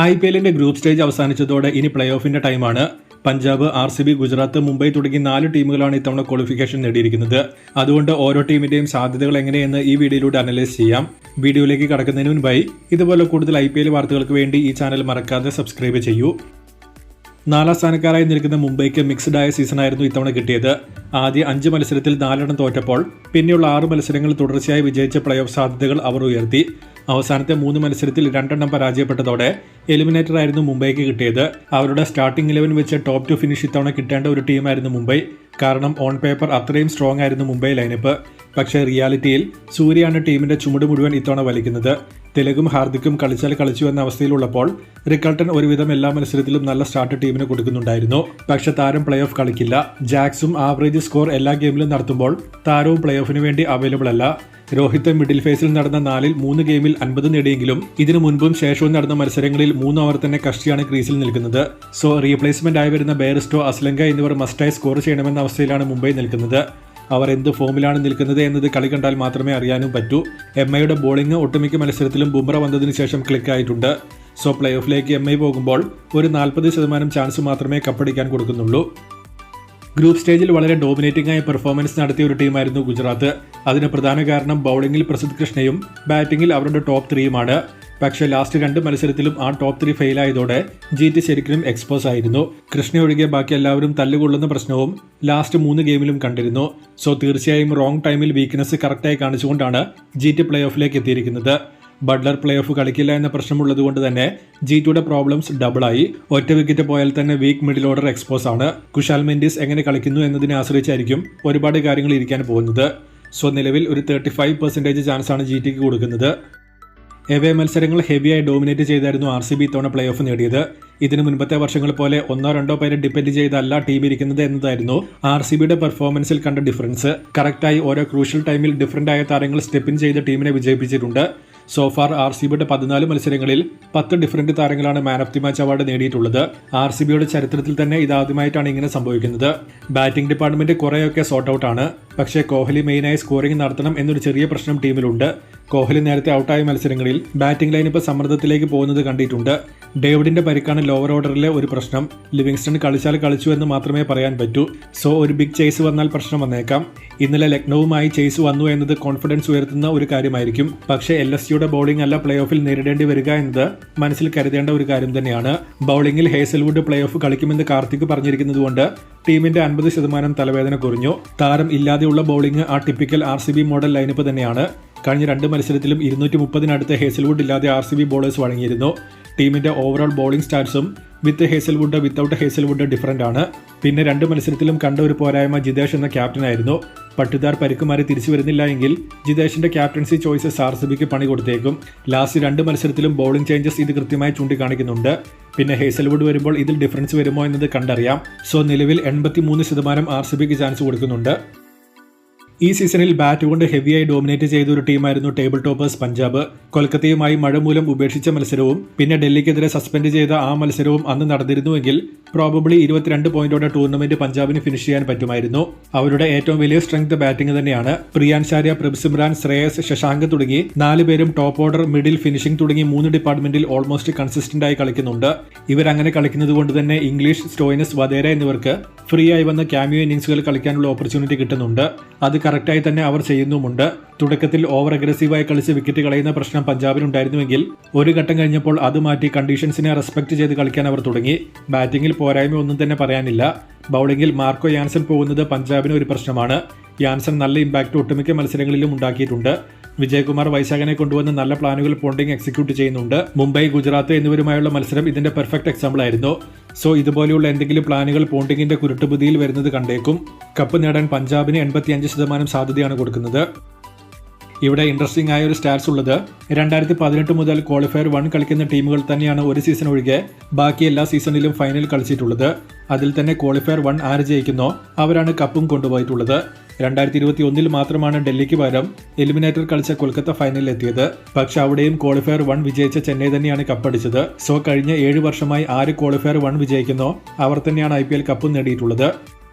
IPL group stage അവസാനിച്ചതോടെ ഇനി play ഓഫിന്റെ ടൈമാണ്. Punjab, RCB, Gujarat, Mumbai തുടങ്ങി 4 ടീമുകളാണ് ഇത്തവണ ക്വാളിഫിക്കേഷൻ നേടിയിരിക്കുന്നത്. അതുകൊണ്ട് ഓരോ ടീമിന്റെയും സാധ്യതകൾ എങ്ങനെയെന്ന് ഈ വീഡിയോയിലൂടെ അനലൈസ് ചെയ്യാം. വീഡിയോയിലേക്ക് കടക്കുന്നതിന് മുൻപായി ഇതുപോലെ കൂടുതൽ IPL വാർത്തകൾക്ക് വേണ്ടി ഈ ചാനൽ മറക്കാതെ സബ്സ്ക്രൈബ് ചെയ്യൂ. 4ാം സ്ഥാനക്കാരായി നിൽക്കുന്ന മുംബൈക്ക് മിക്സ്ഡ് ആയ സീസണായിരുന്നു ഇത്തവണ കിട്ടിയത്. ആദ്യ 5 മത്സരത്തിൽ 4 തോറ്റപ്പോൾ പിന്നെയുള്ള 6 മത്സരങ്ങൾ തുടർച്ചയായി വിജയിച്ച പ്ലേ ഓഫ് സാധ്യതകൾ അവർ ഉയർത്തി. അവസാനത്തെ 3 മത്സരത്തിൽ 2 പരാജയപ്പെട്ടതോടെ എലിമിനേറ്റർ ആയിരുന്നു മുംബൈക്ക് കിട്ടിയത്. അവരുടെ സ്റ്റാർട്ടിംഗ് 11 വെച്ച് ടോപ്പ് 2 ഫിനിഷ് ഇത്തവണ കിട്ടേണ്ട ഒരു ടീമായിരുന്നു മുംബൈ. കാരണം ഓൺ പേപ്പർ അത്രയും സ്ട്രോങ് ആയിരുന്നു മുംബൈ ലൈനപ്പ്. പക്ഷേ റിയാലിറ്റിയിൽ സൂര്യയാണ് ടീമിന്റെ ചുമട് മുഴുവൻ ഇത്തവണ വലിക്കുന്നത്. തിലകും ഹാർദിക്കും കളിച്ചു എന്ന അവസ്ഥയിലുള്ളപ്പോൾ റിക്കൾട്ടൺ ഒരുവിധം എല്ലാ മത്സരത്തിലും നല്ല സ്റ്റാർട്ട് ടീമിന് കൊടുക്കുന്നുണ്ടായിരുന്നു. പക്ഷെ താരം പ്ലേ ഓഫ് കളിക്കില്ല. ജാക്സും ആവറേജ് സ്കോർ എല്ലാ ഗെയിമിലും നടത്തുമ്പോൾ താരവും പ്ലേ ഓഫിന് വേണ്ടി അവൈലബിൾ അല്ല. രോഹിത് മിഡിൽ ഫേസിൽ നടന്ന 4ൽ 3 ഗെയിമിൽ 50 നേടിയെങ്കിലും ഇതിനു മുൻപും ശേഷവും നടന്ന മത്സരങ്ങളിൽ 3 ഓവർ തന്നെ കഷ്ടിയാണ് ക്രീസിൽ നിൽക്കുന്നത്. സോ റീപ്ലേസ്മെന്റ് ആയി വരുന്ന ബെയർസ്റ്റോ, അസ്ലങ്ക എന്നിവർ മസ്റ്റായി സ്കോർ ചെയ്യണമെന്ന അവസ്ഥയിലാണ് മുംബൈ നിൽക്കുന്നത്. അവർ എന്ത് ഫോമിലാണ് നിൽക്കുന്നത് എന്നത് കളി കണ്ടാൽ മാത്രമേ അറിയാനും പറ്റൂ. MIയുടെ ബോളിംഗ് ഒട്ടുമിക്ക മത്സരത്തിലും ബുംറ വന്നതിന് ശേഷം ക്ലിക്കായിട്ടുണ്ട്. സോ പ്ലേ ഓഫിലേക്ക് MI പോകുമ്പോൾ ഒരു 40% ചാൻസ് മാത്രമേ കപ്പടിക്കാൻ കൊടുക്കുന്നുള്ളൂ. ഗ്രൂപ്പ് സ്റ്റേജിൽ വളരെ ഡോമിനേറ്റിംഗ് ആയ പെർഫോമൻസ് നടത്തിയ ഒരു ടീമായിരുന്നു ഗുജറാത്ത്. അതിന് പ്രധാന കാരണം ബൗളിംഗിൽ പ്രസിദ്ധ് കൃഷ്ണയും ബാറ്റിംഗിൽ അവരുടെ ടോപ്പ് 3യുമാണ്. പക്ഷേ ലാസ്റ്റ് 2 മത്സരത്തിലും ആ ടോപ്പ് 3 ഫെയിലായതോടെ GT ശരിക്കും എക്സ്പോസ് ആയിരുന്നു. കൃഷ്ണ ഒഴികെ ബാക്കി എല്ലാവരും തല്ലുകൊള്ളുന്ന പ്രശ്നവും ലാസ്റ്റ് 3 ഗെയിമിലും കണ്ടിരുന്നു. സോ തീർച്ചയായും റോങ് ടൈമിൽ വീക്ക്നെസ് കറക്റ്റായി കാണിച്ചുകൊണ്ടാണ് GT പ്ലേ ഓഫിലേക്ക് എത്തിയിരിക്കുന്നത്. ബട്ട്ലർ പ്ലേ ഓഫ് കളിക്കില്ല എന്ന പ്രശ്നമുള്ളതുകൊണ്ട് തന്നെ GTയുടെ പ്രോബ്ലംസ് ഡബിളായി. ഒറ്റ വിക്കറ്റ് പോയാൽ തന്നെ വീക്ക് മിഡിൽ ഓർഡർ എക്സ്പോസ് ആണ്. കുശാൽ മെൻഡിസ് എങ്ങനെ കളിക്കുന്നു എന്നതിനെ ആശ്രയിച്ചായിരിക്കും ഒരുപാട് കാര്യങ്ങൾ ഇരിക്കാൻ പോകുന്നത്. സോ നിലവിൽ ഒരു 35% ചാൻസാണ് GTക്ക് കൊടുക്കുന്നത്. എവേ മത്സരങ്ങൾ ഹെവിയായി ഡോമിനേറ്റ് ചെയ്തായിരുന്നു RCB ഇത്തവണ പ്ലേ ഓഫ് നേടിയത്. ഇതിന് മുൻപത്തെ വർഷങ്ങൾ പോലെ 1-2 പേരെ ഡിപ്പെൻഡ് ചെയ്തല്ല ടീം ഇരിക്കുന്നത് എന്നതായിരുന്നു RCBയുടെ പെർഫോമൻസിൽ കണ്ട ഡിഫറൻസ്. കറക്റ്റായി ഓരോ ക്രൂഷ്യൽ ടൈമിൽ ഡിഫറന്റ് ആയ താരങ്ങൾ സ്റ്റെപ്പ് ഇൻ ചെയ്ത് ടീമിനെ വിജയിപ്പിച്ചിട്ടുണ്ട്. സോഫാർ RCBയുടെ 14 മത്സരങ്ങളിൽ 10 ഡിഫറന്റ് താരങ്ങളാണ് man of the match award നേടിയിട്ടുള്ളത്. RCBയുടെ ചരിത്രത്തിൽ തന്നെ ഇതാദ്യമായിട്ടാണ് ഇങ്ങനെ സംഭവിക്കുന്നത്. ബാറ്റിംഗ് ഡിപ്പാർട്ട്മെന്റ് കുറേയൊക്കെ സോർട്ട് ഔട്ട് ആണ്. പക്ഷേ കോഹ്ലി മെയിനായി സ്കോറിംഗ് നടത്തണം എന്നൊരു ചെറിയ പ്രശ്നം ടീമിലുണ്ട്. കോഹ്ലി നേരത്തെ ഔട്ടായ മത്സരങ്ങളിൽ ബാറ്റിംഗ് ലൈനിപ്പ് സമ്മർദ്ദത്തിലേക്ക് പോകുന്നത് കണ്ടിട്ടുണ്ട്. ഡേവിഡിന്റെ പരിക്കാണ് ലോവർ ഓർഡറിലെ ഒരു പ്രശ്നം. ലിവിങ്സ്റ്റൺ കളിച്ചു എന്ന് മാത്രമേ പറയാൻ പറ്റൂ. സോ ഒരു ബിഗ് ചേസ് വന്നാൽ പ്രശ്നം വന്നേക്കാം. ഇന്നലെ ലക്നൌവുമായി ചേസ് വന്നു എന്നത് കോൺഫിഡൻസ് ഉയർത്തുന്ന ഒരു കാര്യമായിരിക്കും. പക്ഷേ LSGയുടെ ബൗളിംഗ് അല്ല പ്ലേ ഓഫിൽ നേരിടേണ്ടി വരിക എന്നത് മനസ്സിൽ കരുതേണ്ട ഒരു കാര്യം തന്നെയാണ്. ബൗളിംഗിൽ ഹേസൽവുഡ് പ്ലേ ഓഫ് കളിക്കുമെന്ന് കാർത്തിക് പറഞ്ഞിരിക്കുന്നതുകൊണ്ട് ടീമിന്റെ 50% തലവേദന കുറഞ്ഞു. താരം ഇല്ലാതെയുള്ള ബൗളിംഗ് ആ ടിപ്പിക്കൽ RCB മോഡൽ ലൈനപ്പ് തന്നെയാണ്. കഴിഞ്ഞ 2 മത്സരത്തിലും 230-നടുത്ത് ഹേസൽവുഡ് ഇല്ലാതെ RCB ബോളേഴ്സ് വഴങ്ങിയിരുന്നു. ടീമിന്റെ ഓവറോൾ ബോളിംഗ് സ്റ്റാറ്റ്സും വിത്ത് ഹേസൽവുഡ് വിത്തൌട്ട് ഹേസൽവുഡ് ഡിഫറന്റ് ആണ്. പിന്നെ 2 മത്സരത്തിലും കണ്ട ഒരു പോരായ്മ ജിതേഷ് എന്ന ക്യാപ്റ്റനായിരുന്നു. പട്ടിദാർ പരിക്കുമാറി തിരിച്ചു വരുന്നില്ല എങ്കിൽ ജിതേഷിന്റെ ക്യാപ്റ്റൻസി ചോയ്സസ് RCBക്ക് പണി കൊടുത്തേക്കും. ലാസ്റ്റ് 2 മത്സരത്തിലും ബോളിംഗ് ചേഞ്ചസ് ഇത് കൃത്യമായി ചൂണ്ടിക്കാണിക്കുന്നുണ്ട്. പിന്നെ ഹേസൽവുഡ് വരുമ്പോൾ ഇതിൽ ഡിഫറൻസ് വരുമോ എന്നത് കണ്ടറിയാം. സോ നിലവിൽ 83% RCBക്ക് ചാൻസ് കൊടുക്കുന്നുണ്ട്. ഈ സീസണിൽ ബാറ്റ് കൊണ്ട് ഹെവിയായി ഡോമിനേറ്റ് ചെയ്ത ഒരു ടീമായിരുന്നു ടേബിൾ ടോപ്പേഴ്സ് പഞ്ചാബ്. കൊൽക്കത്തയുമായി മഴ മൂലം ഉപേക്ഷിച്ച മത്സരവും പിന്നെ ഡൽഹിക്കെതിരെ സസ്പെൻഡ് ചെയ്ത ആ മത്സരവും അന്ന് നടന്നിരുന്നുവെങ്കിൽ പ്രോബബ്ലി 22 പോയിന്റോടെ ടൂർണമെന്റ് പഞ്ചാബിന് ഫിനിഷ് ചെയ്യാൻ പറ്റുമായിരുന്നു. അവരുടെ ഏറ്റവും വലിയ സ്ട്രെങ്ത് ബാറ്റിംഗ് തന്നെയാണ്. പ്രിയാൻഷാര്യ, പ്രഭ്സിമ്രാൻ, ശ്രേയസ്, ശശാങ്ക് തുടങ്ങി 4 പേരും ടോപ്പ് ഓർഡർ, മിഡിൽ, ഫിനിഷിംഗ് തുടങ്ങി 3 ഡിപ്പാർട്ട്മെന്റിൽ ഓൾമോസ്റ്റ് കൺസിസ്റ്റന്റ് ആയി കളിക്കുന്നുണ്ട്. ഇവരങ്ങനെ കളിക്കുന്നത് കൊണ്ട് തന്നെ ഇംഗ്ലീഷ്, സ്റ്റോയിനസ്, വധേര എന്നിവർക്ക് ഫ്രീ ആയി വന്ന ക്യാമിയോ ഇന്നിംഗ്സുകൾ കളിക്കാനുള്ള ഓപ്പർച്യൂണിറ്റി കിട്ടുന്നുണ്ട്. അത് കറക്റ്റായി തന്നെ അവർ ചെയ്യുന്നുമുണ്ട്. തുടക്കത്തിൽ ഓവർ അഗ്രസീവായി കളിച്ച് വിക്കറ്റ് കളയുന്ന പ്രശ്നം പഞ്ചാബിനുണ്ടായിരുന്നുവെങ്കിൽ ഒരു ഘട്ടം കഴിഞ്ഞപ്പോൾ അത് മാറ്റി കണ്ടീഷൻസിനെ റെസ്പെക്ട് ചെയ്ത് കളിക്കാൻ അവർ തുടങ്ങി. ബാറ്റിംഗിൽ പോരായ്മ ഒന്നും തന്നെ പറയാനില്ല. ബൗളിംഗിൽ മാർക്കോ യാൻസൺ പോകുന്നത് പഞ്ചാബിന് ഒരു പ്രശ്നമാണ്. യാൻസൺ നല്ല ഇമ്പാക്ട് ഒട്ടുമിക്ക മത്സരങ്ങളിലും ഉണ്ടാക്കിയിട്ടുണ്ട്. വിജയകുമാർ വൈശാഖനെ കൊണ്ടുവന്ന് നല്ല പ്ലാനുകൾ പോണ്ടിംഗ് എക്സിക്യൂട്ട് ചെയ്യുന്നുണ്ട്. മുംബൈ, ഗുജറാത്ത് എന്നിവരുമായുള്ള മത്സരം ഇതിന്റെ പെർഫെക്റ്റ് എക്സാമ്പിൾ ആയിരുന്നു. സോ ഇതുപോലെയുള്ള എന്തെങ്കിലും പ്ലാനുകൾ പോണ്ടിങ്ങിന്റെ കുരുട്ടുബുദ്ധിയിൽ വരുന്നത് കണ്ടേക്കും. കപ്പ് നേടാൻ പഞ്ചാബിന് 85% സാധ്യതയാണ് കൊടുക്കുന്നത്. ഇവിടെ ഇൻട്രസ്റ്റിംഗ് ആയ ഒരു സ്റ്റാറ്റ്സ് ഉള്ളത് 2018 മുതൽ ക്വാളിഫയർ 1 കളിക്കുന്ന ടീമുകൾ തന്നെയാണ് ഒരു സീസൺ ഒഴികെ ബാക്കി എല്ലാ സീസണിലും ഫൈനൽ കളിച്ചിട്ടുള്ളത്. അതിൽ തന്നെ ക്വാളിഫയർ 1 ആര് ജയിക്കുന്നോ അവരാണ് കപ്പും കൊണ്ടുപോയിട്ടുള്ളത്. 2021 മാത്രമാണ് ഡൽഹിക്ക് പകരം എലിമിനേറ്റർ കളിച്ച കൊൽക്കത്ത ഫൈനലിൽ എത്തിയത്. പക്ഷെ അവിടെയും ക്വാളിഫയർ 1 വിജയിച്ച ചെന്നൈ തന്നെയാണ് കപ്പടിച്ചത്. സോ കഴിഞ്ഞ 7 വർഷമായി ആര് ക്വാളിഫയർ 1 വിജയിക്കുന്നോ അവർ തന്നെയാണ് IPL കപ്പും നേടിയിട്ടുള്ളത്.